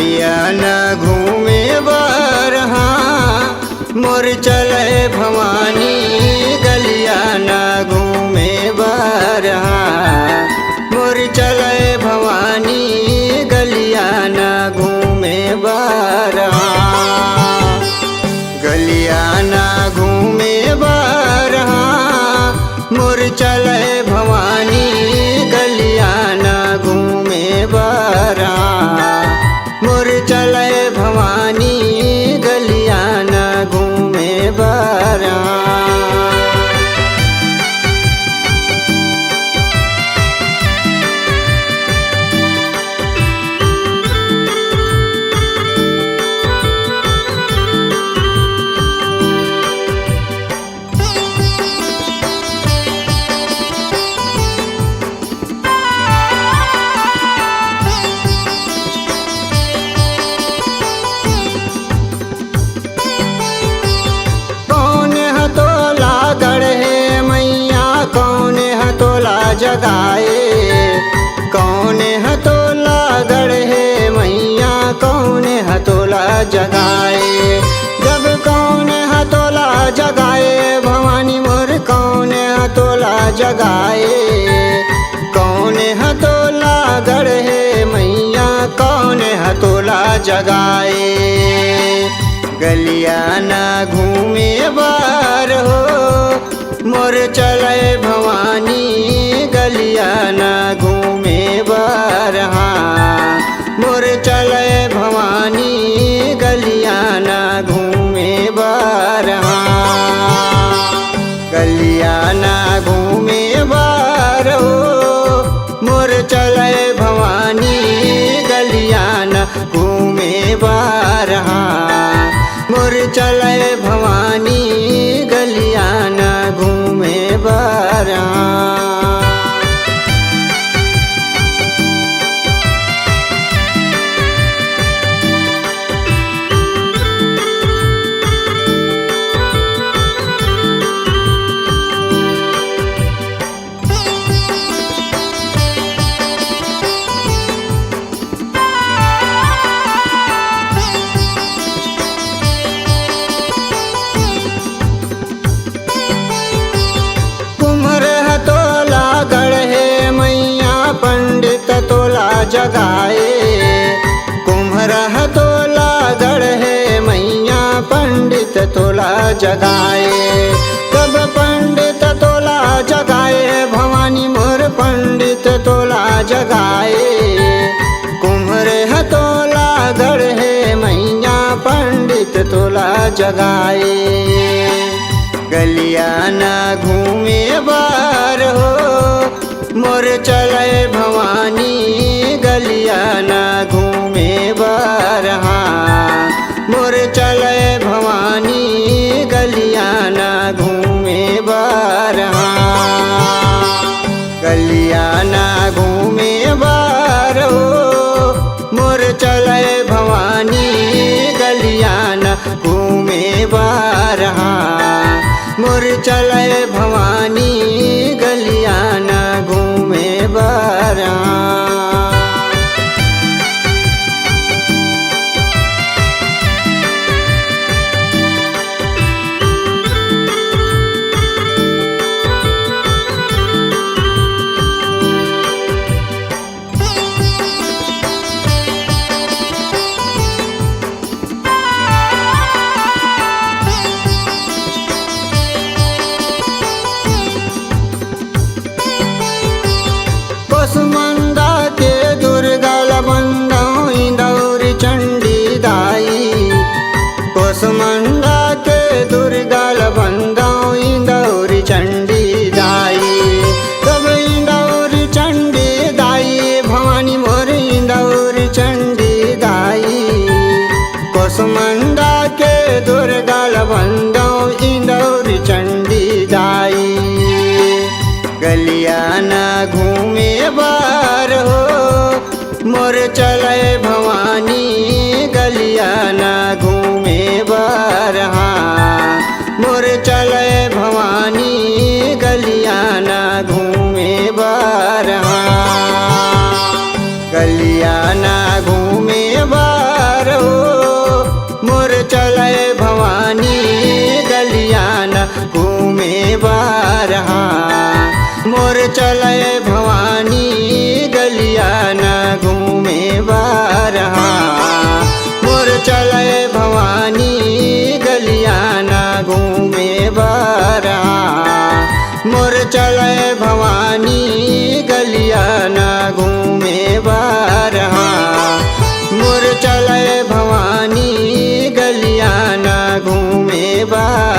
गलिया न घूमे बरहा मोर चले भवानी गलिया न घूमे बरहा मोर चले भवानी गलिया न घूमे बरहा गलिया न घूमे बरहा मोर चले भवानी गलिया न घूमे बरहा मोर चले भवानी गलिया न घूमे बरहा। जगाए कौन हथोला गढ़े मैया कौन हथोला जगाए जब कौन हथोला जगाए भवानी मोर कौन हथोला जगाए कौन हथोला गढ़े मैया कौन हथोला जगाए गलिया न घूमे बार हो मोर चले भवानी गलिया न घूमे बरहा मोर चले भवानी गलिया न घूमे बरहा गलिया न घूमे बरहो मोर चले भवानी गलिया न घूमे बरहा मोर चले भवानी गलिया न घूमे बरहा। जगाए कुम्हर हथोला गढ़े मैया पंडित तोला जगाए तब पंडित तोला जगाए भवानी मोर पंडित तोला जगाए कुम्हर हथोला गढ़े मैया पंडित तोला जगाए गलिया न घूमे बार हो मोर चले भवानी गलिया न घूमे बरहा मोर चले भवानी गलिया न घूमे बरहा गलिया न घूमे बरहो मोर चले भवानी गलिया न घूमे बरहा मोर चले भवानी गलिया न घूमे बरहा। कुसुमंदा के दुर्गा लबंदौ इंदौर चंडी दाई कुसुमंदा के दुर्गा लबंदौ इंदौर चंडी दाई तब इंदौर चंडी दाई भवानी मोर इंदौर चंडी दाई कुसुमंदा के दुर्गा लबंदौ इंदौर चंडी दाई गलिया न घूमे बार हो मोर चले भवानी गलिया न घूमे बरहा मोर चले भवानी गलिया न घूमे बरहा गलिया न घूमे बरहा मोर चले भवानी गलिया ना घूमे बारहा मोर चले भवानी गलिया ना घूमे बारहा मोर चले भवानी गलिया ना घूमे बारहा मोर चले भवानी गलिया ना घूमे बारहा।